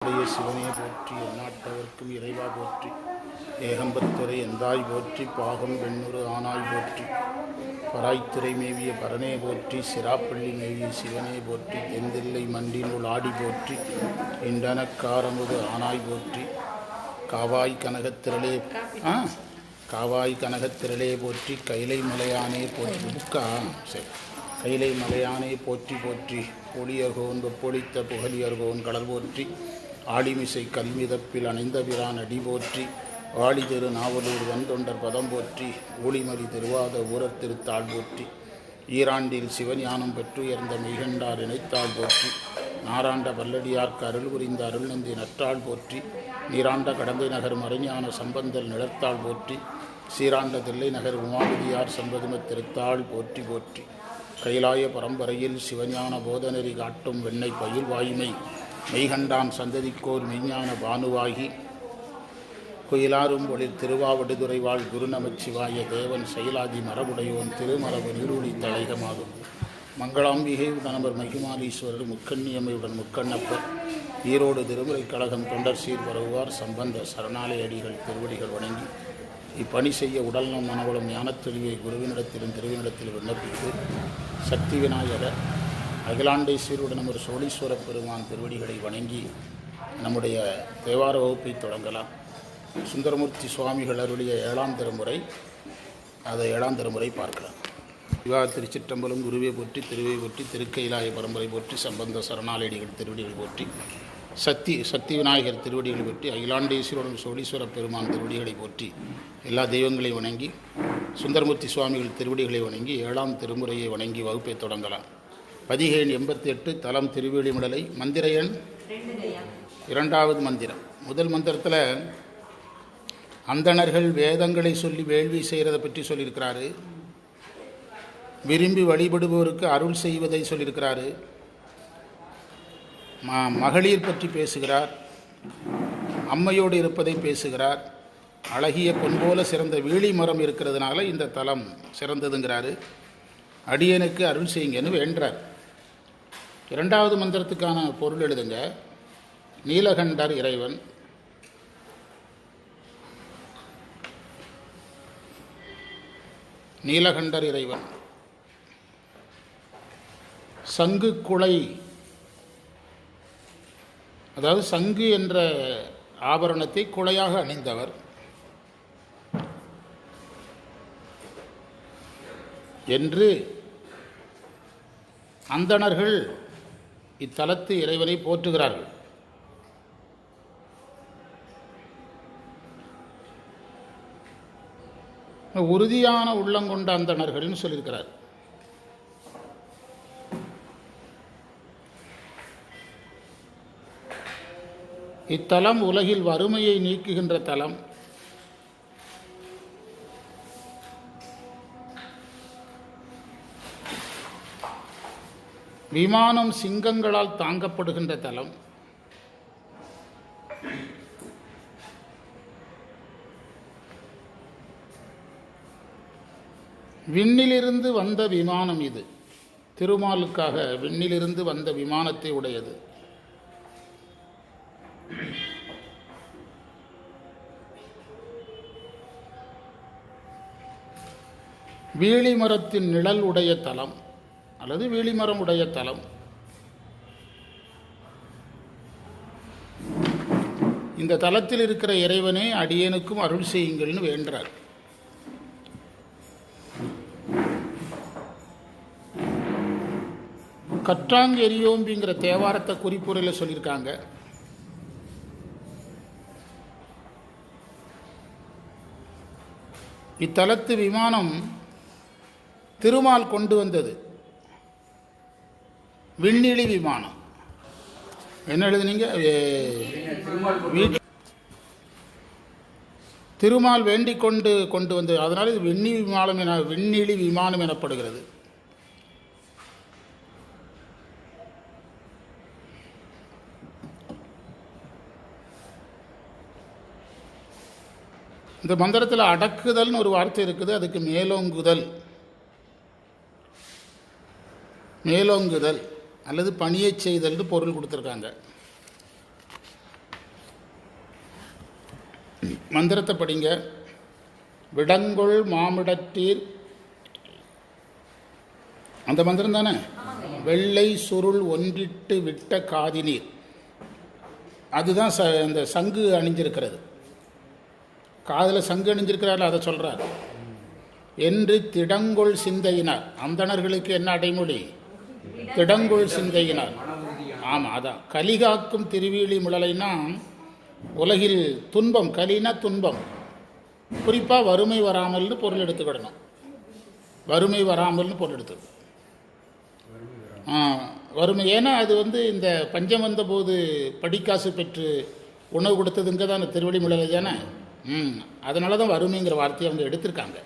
உடைய சிவனே போற்றி, எந்நாட்டவர்க்கும் இறைவா போற்றி, ஏகம்பத்துறை எந்தாய் போற்றி, பாகம் வெண்ணுறு ஆனாய் போற்றி, பராய்த்துறை மேவிய பரனே போற்றி, சிராப்பள்ளி மேவிய சிவனே போற்றி, தெந்தில்லை மண்டினுள் ஆடி போற்றி, இண்டனக்காரமுது ஆனாய் போற்றி, காவாய் கனகத்திரளே காவாய் கனகத்திரளே போற்றி, கைலை மலையானே போற்றி. புக்கா சரி. கைலை மலையானே போற்றி போற்றி, பொலியர்கோன் வெப்பொழித்த புகழியர்கோன் கடல் போற்றி, ஆடிமிசை கல்மிதப்பில் அணைந்த பிரான் அடி போற்றி, வாழி திரு நாவலூர் வந்தொண்டர் பதம் போற்றி, ஊழிமலி திருவாத ஊரர் திருத்தாள் போற்றி, ஈராண்டில் சிவஞானம் பெற்றுயர்ந்த மெய்கண்டார் இணைத்தாள் போற்றி, நாராண்ட பல்லடியார்க்கு அருள் புரிந்த அருள் நந்தி நற்றாள் போற்றி, நீராண்ட கடந்தை நகர் மறைஞான சம்பந்தல் நிலத்தாள் போற்றி, சீராண்ட தில்லை நகர் உமாபதியார் சம்பதும திருத்தாள் போற்றி போற்றி, கைலாய பரம்பரையில் சிவஞான போதநெறி காட்டும் வெண்ணை பயில் வாய்மை மெய்கண்டான் சந்ததிக்கோர் மெய்ஞான பானுவாகி, குயிலாரும் ஒளிர் திருவாவடுதுறை வாழ் குருநமச்சிவாய தேவன் செயலாதி மரபுடையோன் திருமரபு நீரூழி தலைகமாகும், மங்களாம்பிகை உடனவர் மகிமாலீஸ்வரர் முக்கண்ணியம்மையுடன் முக்கண்ணப்பர், ஈரோடு திருமுறைக் கழகம் தொண்டர் சீர் பரவுவார் சம்பந்த சரணாலய அடிகள் திருவடிகள் வணங்கி, இப்பணி செய்ய உடல்நம் மனவளம் ஞானத்தெளிவை குருவினிடத்திலும் திருவினிடத்திலும் விண்ணப்பித்து, சக்தி விநாயகர் அகிலாண்டை சீருடன் ஒரு சோழீஸ்வர பெருமான் திருவடிகளை வணங்கி நம்முடைய தேவார வகுப்பை தொடங்கலாம். சுந்தரமூர்த்தி சுவாமிகள் அருளிய 7ஆம் திருமுறை, அதை 7ஆம் திருமுறை பார்க்கலாம். சிவா திருச்சிற்றம்பலம் குருவை போற்றி, திருவை போற்றி, திருக்கைலாய பரம்பரை போற்றி, சம்பந்த சரணாலயடிகள் திருவடிகள் போற்றி, சக்தி விநாயகர் திருவடிகளை போற்றி, அகிலாண்டேஸ்வரன் சோழீஸ்வர பெருமான் திருவடிகளை போற்றி, எல்லா தெய்வங்களையும் வணங்கி சுந்தரமூர்த்தி சுவாமிகள் திருவடிகளை வணங்கி 7ஆம் திருமுறையை வணங்கி வகுப்பை தொடங்கலாம். பதிகை எண் 88, தலம் திருவேளிமடலை, மந்திர எண் 2வது மந்திரம். முதல் மந்திரத்தில் அந்தணர்கள் வேதங்களை சொல்லி வேள்வி செய்கிறதை பற்றி சொல்லியிருக்கிறாரு, விரும்பி வழிபடுவோருக்கு அருள் செய்வதை சொல்லியிருக்கிறாரு, மகளிர் பற்றி பேசுகிறார், அம்மையோடு இருப்பதை பேசுகிறார், அழகிய பொன்போல சிறந்த வீழி மரம் இருக்கிறதுனால இந்த தலம் சிறந்ததுங்கிறாரு, அடியனுக்கு அருள் செய்யுங்கன்னு வேண்டார். 2வது மந்திரத்துக்கான பொருள் எழுதுங்க. நீலகண்டர் இறைவன், நீலகண்டர் இறைவன் சங்கு குலை, அதாவது சங்கு என்ற ஆபரணத்தை குலையாக அணிந்தவர் என்று அந்தணர்கள் இத்தலத்து இறைவனை போற்றுகிறார்கள். உறுதியான உள்ளங்கொண்ட அந்தணர்கள்னு சொல்லியிருக்கிறார். இத்தலம் உலகில் வறுமையை நீக்குகின்ற தலம், விமானம் சிங்கங்களால் தாங்கப்படுகின்ற தலம், விண்ணிலிருந்து வந்த விமானம் இது, திருமாலுக்காக விண்ணிலிருந்து வந்த விமானத்தை உடையது. வீழிமரத்தின் நிழல் உடைய தலம் அல்லது வீழிமரம் உடைய தலம். இந்த தலத்தில் இருக்கிற இறைவனே அடியனுக்கும் அருள் செய்யுங்கள்னு வேண்டார். கற்றாங்கு எரியோம்பிங்கிற தேவாரத்தை குறிப்புரையில் சொல்லியிருக்காங்க. இத்தலத்து விமானம் திருமால் கொண்டு வந்தது, விண்ணிலி விமானம். என்ன எழுதுனீங்க? திருமால் வேண்டிக் கொண்டு வந்தது, அதனால் இது விண்ணிலி விமானம் எனப்படுகிறது. இந்த மந்திரத்தில் அடக்குதல்னு ஒரு வார்த்தை இருக்குது, அதுக்கு மேலோங்குதல் அல்லது பணியை செய்தல்னு பொருள் கொடுத்துருக்காங்க. மந்திரத்தை படிங்க. விடங்கொள் மாமிடத்தீர், அந்த மந்திரம் தானே. வெள்ளை சுருள் ஒன்றிட்டு விட்ட காதினீர், அதுதான் இந்த சங்கு அணிஞ்சிருக்கிறது. காதில் சங்கு அணிஞ்சிருக்கிறார், அதை சொல்கிறார். என்று திடங்கொள் சிந்தையினார், அந்தணர்களுக்கு என்ன அடைமொழி? திடங்கொள் சிந்தையினார். ஆமாம், அதான். கலிகாக்கும் திருவீழி முழலைன்னா உலகில் துன்பம், கலினா துன்பம், குறிப்பாக வறுமை வராமல்னு பொருள் எடுத்துக்கிடணும். வறுமை வராமல்னு பொருள் எடுத்துக்கணும். வறுமை, ஏன்னா அது இந்த பஞ்சம் வந்த போது படிக்காசு பெற்று உணவு கொடுத்ததுங்க தான் திருவடி முழலை தானே. அதனால தான் வறுமைங்கிற வார்த்தையை அவங்க எடுத்திருக்காங்க.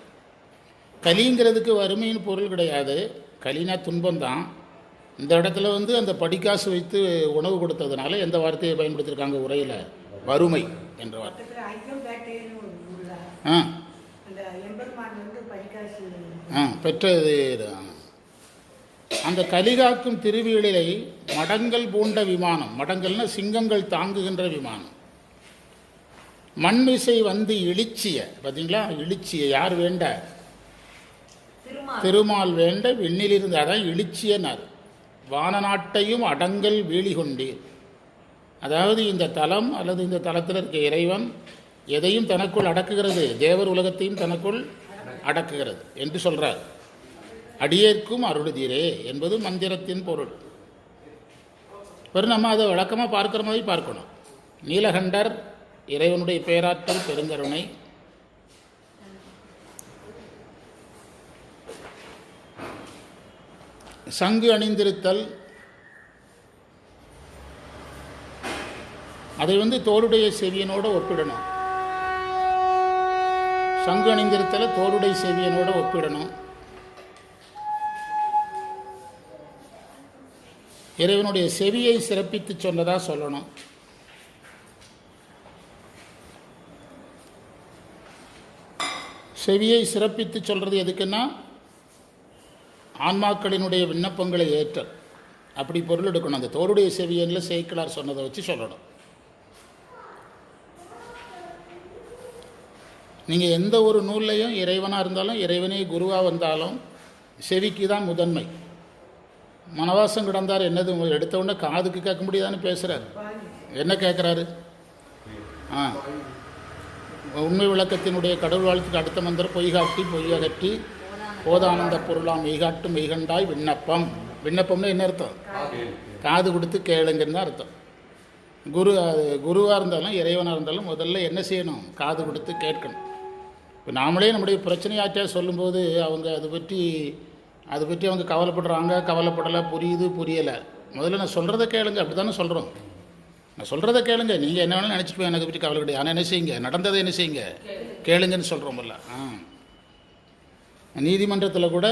கலிங்கிறதுக்கு வறுமைன்னு பொருள் கிடையாது, கலினா துன்பம்தான். இந்த இடத்துல அந்த படிக்காசு வைத்து உணவு கொடுத்ததுனால எந்த வார்த்தையை பயன்படுத்தியிருக்காங்க உரையில்? வறுமை என்ற வார்த்தை. பெற்றது. அந்த கலிகாக்கும் திருவீழிலை மடங்கள் பூண்ட விமானம், மடங்கள்னா சிங்கங்கள் தாங்குகின்ற விமானம். மண்மிசை இழிச்சிய, பார்த்தீங்களா? இழிச்சிய யார் வேண்ட? திருமால் வேண்ட விண்ணிலிருந்து, அதான் இழிச்சியனார். வானநாட்டையும் அடங்கல் வீழி கொண்டீர். அதாவது இந்த தலம் அல்லது இந்த தலத்தில் இருக்க இறைவன் எதையும் தனக்குள் அடக்குகிறது, தேவர் உலகத்தையும் தனக்குள் அடக்குகிறது என்று சொல்றார். அடியேற்கும் அருளுதீரே என்பது மந்திரத்தின் பொருள். நம்ம அதை வழக்கமாக பார்க்குற மாதிரி பார்க்கணும். நீலகண்டர் இறைவனுடைய பேராற்றல் பெருங்கருணை. சங்கு அணிந்திருத்தல், அதை தோளுடைய செவியனோட ஒப்பிடணும். சங்கு அணிந்திருத்தலை தோளுடைய செவியனோட ஒப்பிடணும். இறைவனுடைய செவியை சிறப்பித்து சொன்னதா சொல்லணும். செவியை சிறப்பித்து சொல்றது எதுக்குன்னா ஆன்மாக்களினுடைய விண்ணப்பங்களை ஏற்றல், அப்படி பொருள் எடுக்கணும். அந்த தோளுடைய செவியனில் சேக்கிழார் சொன்னதை வச்சு சொல்லணும். நீங்கள் எந்த ஒரு நூல்லையும் இறைவனாக இருந்தாலும், இறைவனே குருவாக வந்தாலும் செவிக்கு தான் முதன்மை. மனவாசம் கிடந்தார் என்னது எடுத்த உடனே காதுக்கு கேட்க முடியாதான்னு பேசுகிறார். என்ன கேட்குறாரு? உண்மை விளக்கத்தினுடைய கடவுள் வாழ்த்துக்கு அடுத்த மந்திரம் பொய்காட்டி பொய்யகற்றி போதானந்த பொருளாம் மெய்காட்டு மெய்கண்டாய் விண்ணப்பம். விண்ணப்பம்னு என்ன அர்த்தம்? காது கொடுத்து கேளுங்கன்னு தான் அர்த்தம். குருவாக இருந்தாலும் இறைவனாக இருந்தாலும் முதல்ல என்ன செய்யணும்? காது கொடுத்து கேட்கணும். இப்போ நாமளே நம்முடைய பிரச்சனையாற்றியா சொல்லும்போது அவங்க அதை பற்றி அவங்க கவலைப்படுறாங்க, கவலைப்படலை, புரியுது புரியலை. முதல்ல நான் சொல்கிறத கேளுங்க, அப்படி தானே சொல்கிறோம். நான் சொல்கிறத கேளுங்க, நீங்கள் என்ன வேணாலும் நினச்சிட்டு போய் எனக்கு பற்றி கவலை கிடையாது. ஆனால் என்ன செய்யுங்க? நடந்ததை என்ன செய்யுங்க? கேளுங்கன்னு சொல்கிறோம்ல. நீதிமன்றத்தில் கூட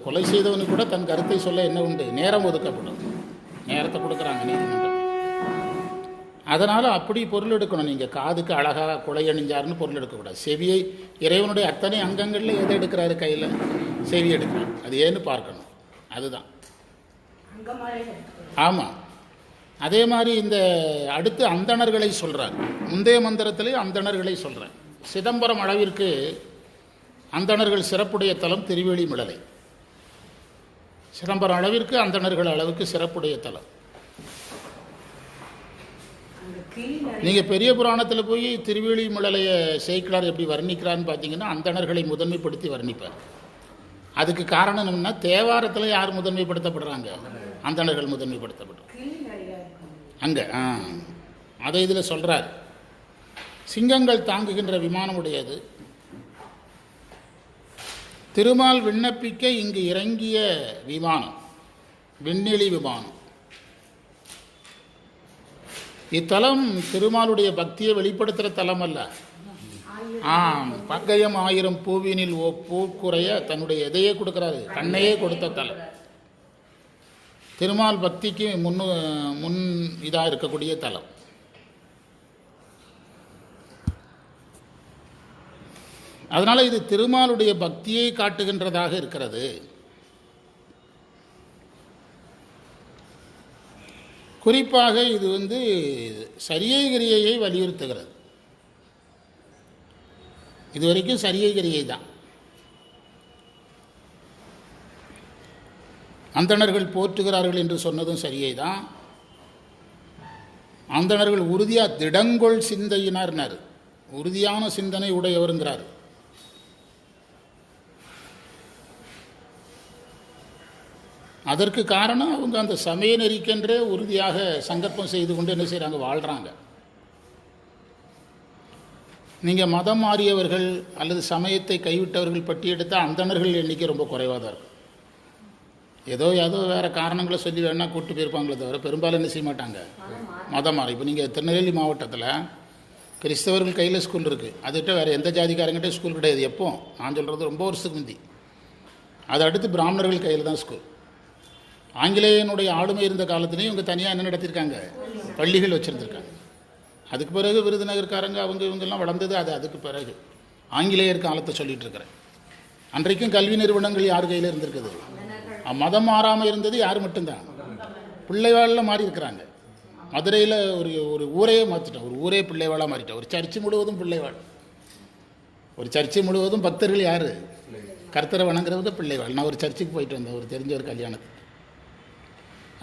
கொலை செய்தவனுக்கு கூட தன் கருத்தை சொல்ல என்ன உண்டு? நேரம் ஒதுக்கப்படும். நேரத்தை கொடுக்குறாங்க நீதிமன்றம். அதனால் அப்படி பொருள் எடுக்கணும். நீங்கள் காதுக்கு அழகாக கொலை அணிஞ்சாருன்னு பொருள் எடுக்கக்கூடாது. செவியை இறைவனுடைய அத்தனை அங்கங்களில் எதை எடுக்கிறாரு? கையில் செவி எடுக்கணும். அது ஏன்னு பார்க்கணும். அதுதான். ஆமாம். அதே மாதிரி இந்த அடுத்து அந்தணர்களை சொல்கிறார். முந்தைய மந்திரத்திலே அந்தணர்களை சொல்கிறார். சிதம்பரம் அளவிற்கு அந்தணர்கள் சிறப்புடைய தலம் திருவேளிமிழலை. சிதம்பரம் அளவிற்கு அந்தணர்கள் அளவுக்கு சிறப்புடைய தலம். நீங்கள் பெரிய புராணத்தில் போய் திருவேளிமிழலையை சேக்கிழார் எப்படி வர்ணிக்கிறான்னு பார்த்தீங்கன்னா அந்தணர்களை முதன்மைப்படுத்தி வர்ணிப்பார். அதுக்கு காரணம் என்னன்னா, தேவாரத்தில் யார் முதன்மைப்படுத்தப்படுறாங்க? அந்தணர்கள் முதன்மைப்படுத்தப்படுறாங்க அங்கே. அதை இதில் சொல்கிறார். சிங்கங்கள் தாங்குகின்ற விமானம் உடையது. திருமால் விண்ணப்பிக்க இங்கு இறங்கிய விமானம், விண்ணிலி விமானம். இத்தலம் திருமாலுடைய பக்தியை வெளிப்படுத்துகிற தலம் அல்ல. பங்கயம் 1000 பூவினில் பூக்குறைய தன்னுடைய எதையே கொடுக்கிறாரு, கண்ணையே கொடுத்த தலம். திருமால் பக்திக்கு முன் இதாக இருக்கக்கூடிய தலம். அதனால இது திருமாலுடைய பக்தியை காட்டுகின்றதாக இருக்கிறது. குறிப்பாக இது சரியைகிரியையை வலியுறுத்துகிறது. இது வரைக்கும் சரியை கிரியை தான். அந்தணர்கள் போற்றுகிறார்கள் என்று சொன்னதும் சரியை தான். அந்தணர்கள் உறுதியாக திடங்கொள் சிந்தையினார்னார், உறுதியான சிந்தனை உடையவருங்கிறார். அதற்கு காரணம் அவங்க அந்த சமய நெறிக்கென்றே உறுதியாக சங்கல்பம் செய்து கொண்டு என்ன செய்கிறாங்க, வாழ்கிறாங்க. நீங்கள் மதம் மாறியவர்கள் அல்லது சமயத்தை கைவிட்டவர்கள் பற்றி எடுத்தால் அந்தணர்கள் எண்ணிக்கை ரொம்ப குறைவாக தான் இருக்கும். ஏதோ வேறு காரணங்களை சொல்லி வேணால் கூப்பிட்டு போயிருப்பாங்களே தவிர பெரும்பாலும் என்ன செய்ய மாட்டாங்க, மதம் மாறி. இப்போ நீங்கள் திருநெல்வேலி மாவட்டத்தில் கிறிஸ்தவர்கள் கையில் ஸ்கூல் இருக்குது, அதுகிட்ட வேறு எந்த ஜாதிக்காரங்கிட்ட ஸ்கூல் கிடையாது. எப்போ நான் சொல்கிறது ரொம்ப வருஷத்துக்கு முந்தி. அதை அடுத்து பிராமணர்கள் கையில் தான் ஸ்கூல். ஆங்கிலேயனுடைய ஆளுமை இருந்த காலத்துலேயும் இவங்க தனியாக என்ன நடத்தியிருக்காங்க, பள்ளிகள் வச்சுருந்துருக்காங்க. அதுக்கு பிறகு விருதுநகர்காரங்க அவங்க இவங்கெல்லாம் வளர்ந்தது அதுக்கு பிறகு ஆங்கிலேயர் காலத்தை சொல்லிகிட்டு இருக்கிறேன். அன்றைக்கும் கல்வி நிறுவனங்கள் யார் கையில் இருந்திருக்குது, மதம் மாறாமல் இருந்தது யார் மட்டும்தான், பிள்ளைவாளில் மாறி இருக்கிறாங்க. மதுரையில் ஒரு ஊரையே மாற்றிட்டோம், ஒரு ஊரே பிள்ளைவாளாக மாறிட்டோம். ஒரு சர்ச்சு முழுவதும் பிள்ளைவாள், ஒரு சர்ச்சை முழுவதும் பக்தர்கள் யார், கர்த்தரை வணங்குறது பிள்ளைவாள். நான் ஒரு சர்ச்சுக்கு போயிட்டு வந்தேன், ஒரு தெரிஞ்ச ஒரு கல்யாணத்துக்கு.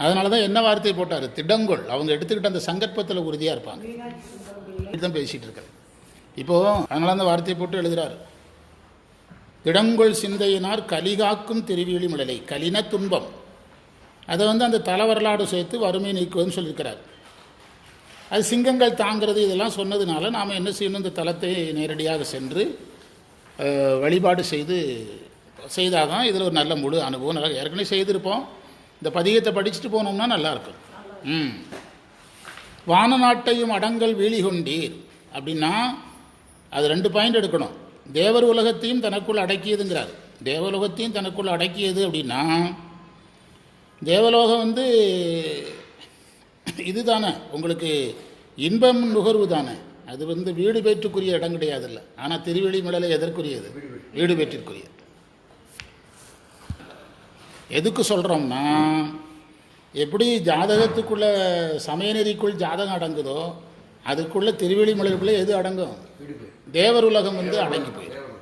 அதனால தான் என்ன வார்த்தை போட்டார், திடங்கொள். அவங்க எடுத்துக்கிட்ட அந்த சங்கற்பத்தில் உறுதியாக இருப்பாங்க. தான் பேசிகிட்டு இருக்கிறேன் இப்போது. அதனால அந்த வார்த்தையை போட்டு எழுதுகிறார், திடங்கொள் சிந்தையினார் கலிகாக்கும் திருவிழி மிளலை. கலின துன்பம், அதை அந்த தல வரலாறு சேர்த்து வறுமை நீக்குவதுன்னு சொல்லியிருக்கிறார். அது சிங்கங்கள் தாங்கிறது இதெல்லாம் சொன்னதுனால நாம் என்ன செய்யணும், இந்த தலத்தை நேரடியாக சென்று வழிபாடு செய்தால் தான் இதில் ஒரு நல்ல முழு அனுபவம். நல்லா ஏற்கனவே செய்திருப்போம், இந்த பதிகத்தை படிச்சுட்டு போனோம்னா நல்லாயிருக்கும். வான நாட்டையும் அடங்கல் வீழி கொண்டீர் அப்படின்னா அது 2 பாயிண்ட் எடுக்கணும். தேவர் உலகத்தையும் தனக்குள் அடக்கியதுங்கிறார். தேவலோகத்தையும் தனக்குள் அடக்கியது அப்படின்னா தேவலோகம் இது தானே, உங்களுக்கு இன்பம் நுகர்வு தானே. அது வீடு பேற்றுக்குரிய இடம் கிடையாதுல்ல. ஆனால் திருவெளி மலை எதற்குரியது, வீடு பேற்றிற்குரியது. எதுக்கு சொல்கிறோம்னா, எப்படி ஜாதகத்துக்குள்ள சமயநெறிக்குள் ஜாதகம் அடங்குதோ அதுக்குள்ளே திருவெளி மலைக்குள்ளே எது அடங்கும், தேவர் உலகம் அடங்கி போயிடும்.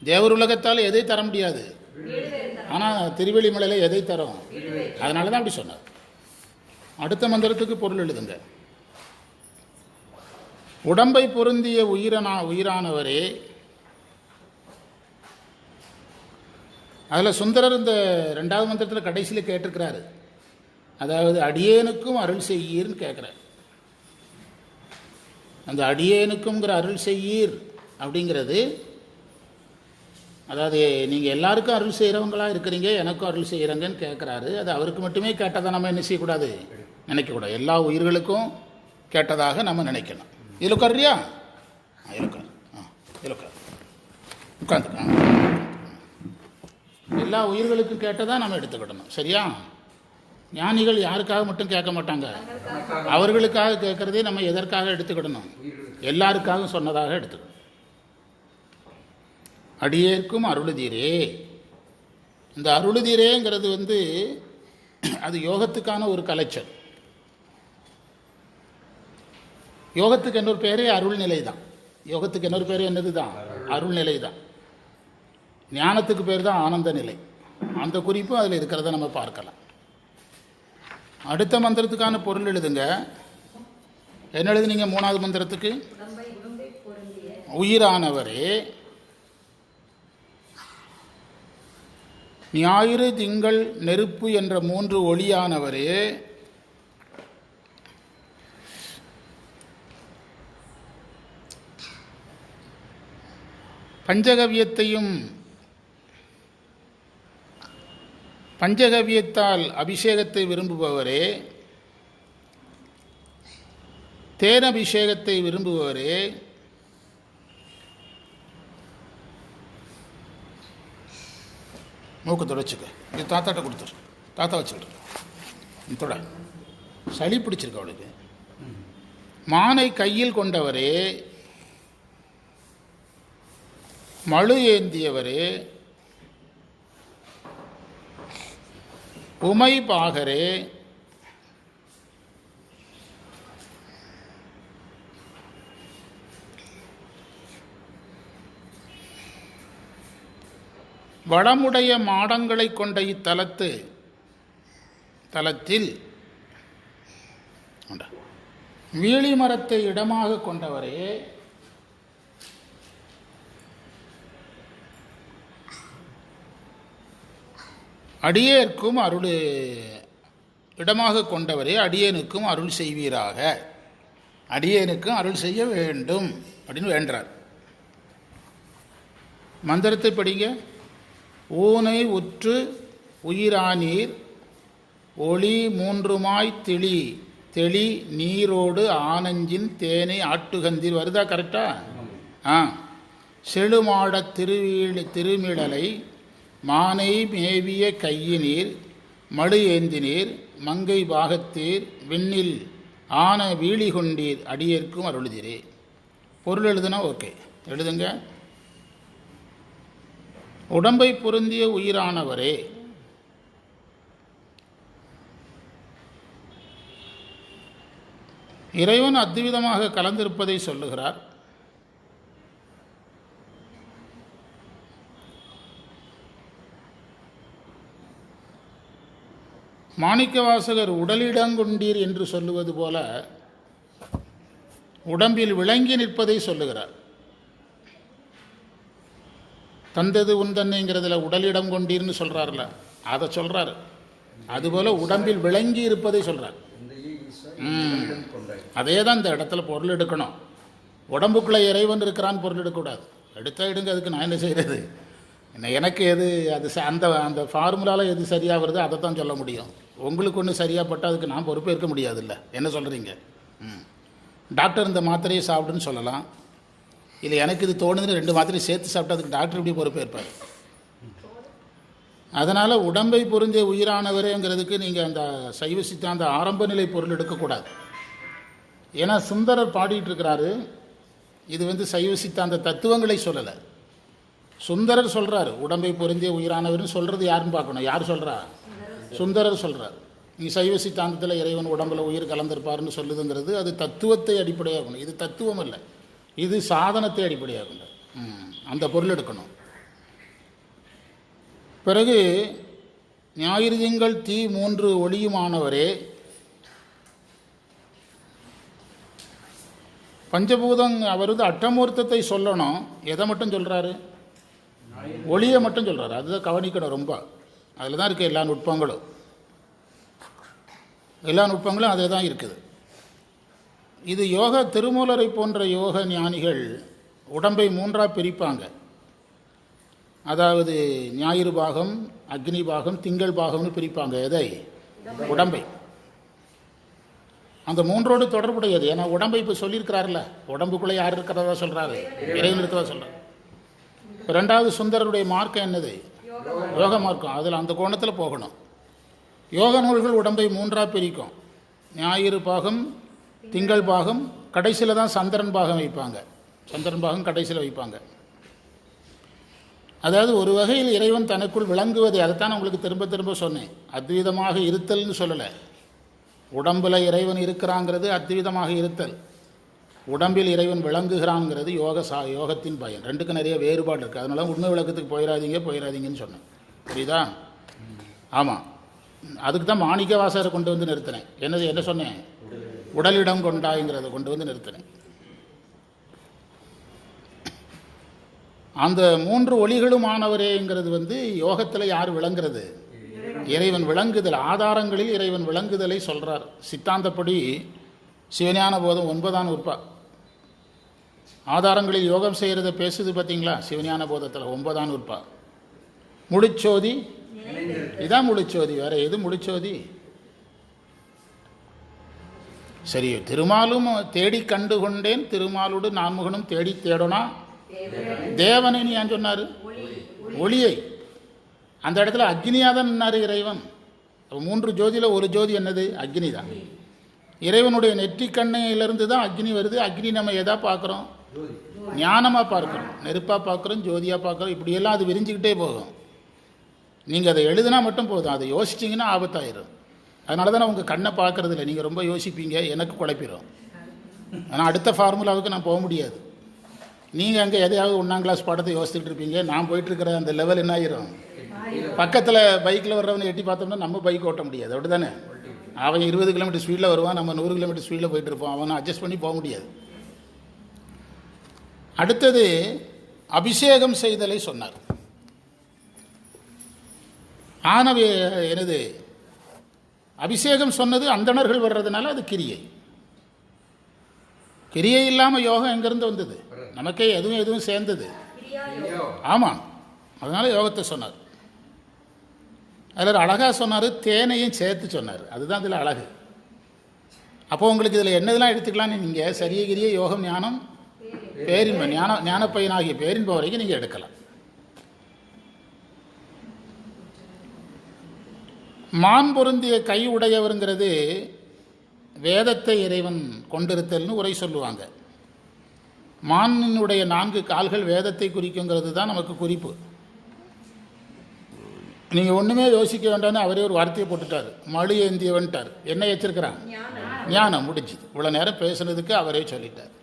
தேவர் உலகத்தால் எதை தர முடியாது, ஆனால் திருவெளி மலையில் எதை தரும். அதனால தான் அப்படி சொன்னார். அடுத்த மந்திரத்துக்கு பொருள் எழுதுங்க. உடம்பை பொருந்திய உயிரானவரே. அதில் சுந்தரர் இந்த 2வது மந்திரத்தில் கடைசியில் கேட்டிருக்கிறாரு, அதாவது அடியேனுக்கும் அருள் செய்யீர்னு கேட்குறார். அந்த அடியேனுக்குங்கிற அருள் செய்யீர் அப்படிங்கிறது, அதாவது நீங்கள் எல்லாருக்கும் அருள் செய்கிறவங்களாக இருக்கிறீங்க, எனக்கும் அருள் செய்கிறங்கன்னு கேட்குறாரு. அது அவருக்கு மட்டுமே கேட்டதாக நம்ம என்ன செய்யக்கூடாது, நினைக்கக்கூடாது. எல்லா உயிர்களுக்கும் கேட்டதாக நம்ம நினைக்கணும். இதில் உட்காரியா, இதில் உட்கார், உட்காந்துக்க. எல்லா உயிர்களுக்கும் கேட்டதாக நம்ம எடுத்துக்கிடணும், சரியா? ஞானிகள் யாருக்காக மட்டும் கேட்க மாட்டாங்க, அவர்களுக்காக கேட்குறதே நம்ம எதற்காக எடுத்துக்கிடணும், எல்லாருக்காக சொன்னதாக எடுத்துக்கணும். அடியேற்கும் அருளுதீரே. இந்த அருளுதீரேங்கிறது அது யோகத்துக்கான ஒரு கலைச்சல். யோகத்துக்கு இன்னொரு பேரே அருள்நிலை தான். யோகத்துக்கு இன்னொரு பேர் என்னது தான், அருள்நிலை தான். ஞானத்துக்கு பேர் தான் ஆனந்த நிலை. அந்த குறிப்பும் அதில் இருக்கிறத நம்ம பார்க்கலாம். அடுத்த மந்திரத்துக்கான பொருள் எழுதுங்க. என்ன எழுதுனீங்க 3வது மந்திரத்துக்கு? உயிரானவரே, ஞாயிறு திங்கள் நெருப்பு என்ற 3 ஒளியானவரே, பஞ்சகவியத்தால் அபிஷேகத்தை விரும்புபவரே, தேனபிஷேகத்தை விரும்புபவரே, மூக்கு தொடச்சிக்க. இது தாத்தாட்ட கொடுத்துரு, தாத்தா வச்சுக்கிட்டு தொட. சளி பிடிச்சிருக்கு அவளுக்கு. மானை கையில் கொண்டவரே, மழு ஏந்தியவரே, உமை பாகரே, வளமுடைய மாடங்களை கொண்ட தலத்தில் வீழி மரத்தை இடமாக கொண்டவரே, அடியேற்கும் அருள் இடமாக கொண்டவரே, அடியேனுக்கும் அருள் செய்வீராக, அடியேனுக்கும் அருள் செய்ய வேண்டும் அப்படின்னு வேண்டார். மந்திரத்தை படிங்க. ஊனை உற்று உயிரானீர் ஒளி மூன்றுமாய் தெளி நீரோடு ஆனஞ்சின் தேனை ஆட்டுகந்தீர். வருதா கரெக்டா? செழுமாட திருமிழலை மானை மேவிய கையினீர் மடு ஏந்தினீர் மங்கை பாகத்தீர் விண்ணில் ஆன வீழி கொண்டீர் அடியேற்கும் அருளுதிரே. பொருள் எழுதுனா ஓகே, எழுதுங்க. உடம்பை பொருந்திய உயிரானவரே, இறைவன் அத்விதமாக கலந்திருப்பதை சொல்லுகிறார். மாணிக்கவாசகர் உடலிடங்கொண்டீர் என்று சொல்லுவது போல உடம்பில் விளங்கி நிற்பதை சொல்லுகிறார். தந்தது உந்தன்னைங்கிறதுல உடலிடம் கொண்டீர்னு சொல்கிறார்ல, அதை சொல்கிறார். அதுபோல் உடம்பில் விளங்கி இருப்பதை சொல்கிறார். அதே தான் இந்த இடத்துல பொருள் எடுக்கணும். உடம்புக்குள்ளே இறைவன் இருக்கிறான்னு பொருள் எடுக்கக்கூடாது. எடுத்தால் எடுங்க, அதுக்கு நான் என்ன செய்கிறது? எனக்கு எது அது அந்த ஃபார்முலாவில் எது சரியாக வருதோ அதை தான் சொல்ல முடியும். உங்களுக்கு ஒன்று சரியாகப்பட்டால் அதுக்கு நான் பொறுப்பேற்க முடியாதுல்ல. என்ன சொல்கிறீங்க? டாக்டர் இந்த மாத்திரையை சாப்பிடுன்னு சொல்லலாம். இல்லை எனக்கு இது தோணுதுன்னு 2 மாத்திரையை சேர்த்து சாப்பிட்டா அதுக்கு டாக்டர் எப்படி பொறுப்பேற்பார்? அதனால் உடம்பை பொருந்திய உயிரானவரேங்கிறதுக்கு நீங்கள் அந்த சைவ சித்தாந்த ஆரம்ப நிலை பொருள் எடுக்கக்கூடாது. ஏன்னா சுந்தரர் பாடிட்டு இருக்கிறாரு. இது சைவ சித்தாந்த தத்துவங்களை சொல்லலை. சுந்தரர் சொல்கிறார் உடம்பை பொருந்திய உயிரானவர்னு சொல்கிறது யாருன்னு பார்க்கணும். யார் சொல்கிறா? சுந்தரர் சொல்கிறார். நீ சைவ சித்தாந்தத்தில் இறைவன் உடம்பில் உயிர் கலந்திருப்பார்னு சொல்லுதுங்கிறது அது தத்துவத்தை அடிப்படையாகணும். இது தத்துவம் இல்லை, இது சாதனத்தை அடிப்படையாகணும். அந்த பொருள் எடுக்கணும். பிறகு ஞாயிறு திங்கள் தீ 3 ஒளியுமானவரே, பஞ்சபூதம் அவர் அட்டமூர்த்தத்தை சொல்லணும். எதை மட்டும் சொல்கிறாரு? ஒளியை மட்டும் சொல்கிறாரு. அதுதான் கவனிக்கணும் ரொம்ப. அதில் தான் இருக்குது எல்லா நுட்பங்களும். அதே தான் இருக்குது. இது யோக திருமூலரை போன்ற யோக ஞானிகள் உடம்பை 3ஆக பிரிப்பாங்க. அதாவது ஞாயிறு பாகம், அக்னி பாகம், திங்கள் பாகம்னு பிரிப்பாங்க. எதை? உடம்பை. அந்த 3ஓடு தொடர்புடையது. ஏன்னா உடம்பை இப்போ சொல்லியிருக்கிறார்ல, உடம்புக்குள்ளே யார் இருக்கிறதா சொல்கிறாரு? இறைவன் இருக்கிறதா சொல்கிறார். 2வது சுந்தரருடைய மார்க்கம் என்னது? யோக மார்க்கம். அதில் அந்த கோணத்தில் போகணும். யோக நூல்கள் உடம்பை 3ஆக பிரிக்கும். ஞாயிறு பாகம், திங்கள் பாகம், கடைசியில் தான் சந்திரன் பாகம் வைப்பாங்க. சந்திரன் பாகம் கடைசியில் வைப்பாங்க. அதாவது ஒரு வகையில் இறைவன் தனக்குள் விளங்குவதை, அதைத்தான் உங்களுக்கு திரும்ப திரும்ப சொன்னேன். அத்விதமாக இருத்தல்னு சொல்லலை. உடம்பில் இறைவன் இருக்கிறாங்கிறது அத்விதமாக இருத்தல். உடம்பில் இறைவன் விளங்குகிறான்ங்கிறது யோகத்தின் பயன். 2க்கும் நிறைய வேறுபாடு இருக்குது. அதனால உண்மை விளக்கத்துக்கு போயிடாதீங்கன்னு சொன்னேன். புரியுதா? ஆமாம், அதுக்கு தான் மாணிக்கவாசகரை கொண்டு வந்து நிறுத்தினேன். என்ன சொன்னேன்? உடலிடம் கொண்டாய்ங்கிறத கொண்டு வந்து நிறுத்தினேன். அந்த 3 ஒளிகளுமானவரேங்கிறது யோகத்தில் யார் விளங்குறது? இறைவன் விளங்குதல். ஆதாரங்களில் இறைவன் விளங்குதலை சொல்கிறார். சித்தாந்தப்படி சிவஞான போதம் 9ஆம் நூற்பா. ஆதாரங்களில் யோகம் செய்கிறத பேசுது பார்த்தீங்களா? சிவஞான போதத்தில் 9ஆம் நூற்பா. முழுச்சோதி, இதான் முழுச்சோதி. வேற எது முழுச்சோதி? சரி, திருமாலும் தேடி கண்டு கொண்டேன், திருமாலோடு நான்முகனும் தேடி தேடனா தேவனை நீ ஏன் சொன்னார்? ஒளியை. அந்த இடத்துல அக்னியாக தான் நின்னார் இறைவன். 3 ஜோதியில் ஒரு ஜோதி என்னது? அக்னி தான். இறைவனுடைய நெற்றிக்கண்ணையிலிருந்து தான் அக்னி வருது. அக்னி நம்ம எதா பார்க்குறோம்? ஞானமாக பார்க்குறோம், நெருப்பாக பார்க்குறோம், ஜோதியாக பார்க்குறோம். இப்படியெல்லாம் அது விரிஞ்சிக்கிட்டே போகும். நீங்கள் அதை எழுதுனா மட்டும் போதும். அதை யோசிச்சிங்கன்னா ஆபத்தாயிரும். அதனால தான் உங்கள் கண்ணை பார்க்குறது இல்லை. நீங்கள் ரொம்ப யோசிப்பீங்க, எனக்கு குழப்பிடும். ஆனால் அடுத்த ஃபார்முலாவுக்கு நான் போக முடியாது. நீங்கள் அங்கே எதையாவது 1ஆம் கிளாஸ் பாடத்தை யோசிச்சுட்டு இருப்பீங்க. நான் போயிட்டுருக்கிற அந்த லெவல் என்ன ஆயிரும், பக்கத்தில் பைக்கில் வர்றவனை எட்டி பார்த்தோம்னா நம்ம பைக் ஓட்ட முடியாது. அப்படி தானே? அவன் 20 கிலோமீட்டர் ஸ்பீடில் வருவான், நம்ம 100 கிலோமீட்டர் ஸ்பீடில் போயிட்டு இருப்போம். அவனை அட்ஜஸ்ட் பண்ணி போக முடியாது. அடுத்தது அபிஷேகம் செய்தலை சொன்னார். ஆனவே எனது அபிஷேகம் சொன்னது அந்தணர்கள் வர்றதுனால அது கிரியை. கிரியை இல்லாமல் யோகம் எங்கேருந்து வந்தது? நமக்கே எதுவும் சேர்ந்தது. ஆமாம், அதனால் யோகத்தை சொன்னார். அதில் அழகாக சொன்னார், தேனையும் சேர்த்து சொன்னார். அதுதான் இதில் அழகு. அப்போ உங்களுக்கு இதில் என்னதெல்லாம் எடுத்துக்கலான்னு நீங்கள் சரிய கிரிய யோகம் ஞானம் பேரின்பம் ஞானப்பையனாகிய பேரின்பம் வரைக்கும் நீங்கள் எடுக்கலாம். மான் பொருந்திய கை உடையவருங்கிறது வேதத்தை இறைவன் கொண்டிருத்தல்னு உரை சொல்லுவாங்க. மானினுடைய 4 கால்கள் வேதத்தை குறிக்குங்கிறது தான் நமக்கு குறிப்பு. நீங்கள் ஒன்றுமே யோசிக்க வேண்டாம்னு அவரே ஒரு வார்த்தையை போட்டுட்டார், மழு ஏந்தியவன்ட்டார். என்ன வச்சிருக்கிறான்? ஞானம். முடிஞ்சுது. இவ்வளோ நேரம் பேசுனதுக்கு அவரே சொல்லிட்டார்.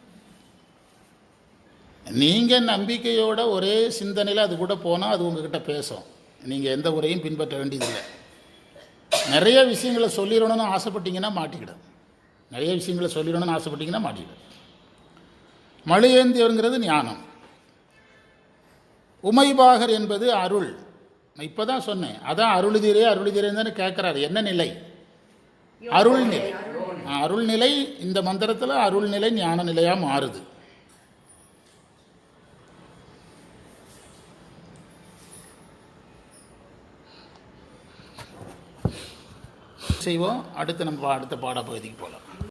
நீங்கள் நம்பிக்கையோட ஒரே சிந்தனையில் அது கூட போனால் அது உங்ககிட்ட பேசும். நீங்கள் எந்த உரையும் பின்பற்ற வேண்டியதில்லை. நிறைய விஷயங்களை சொல்லிடணும்னு ஆசைப்பட்டீங்கன்னா மாட்டிக்கிடும். நிறைய விஷயங்களை சொல்லிடணும்னு ஆசைப்பட்டீங்கன்னா மாட்டிக்கிடும். மழு ஏந்தியவருங்கிறது ஞானம். உமைபாகர் என்பது அருள். இப்போ தான் சொன்னேன், அதான் அருளுதீரேன்னு தானே கேட்குறாரு. என்ன நிலை? அருள்நிலை. அருள்நிலை. இந்த மந்திரத்தில் அருள்நிலை ஞான நிலையாக மாறுது. செய்வோம். அடுத்து நம்ம அடுத்த பாடப்பகுதிக்கு போகலாம்.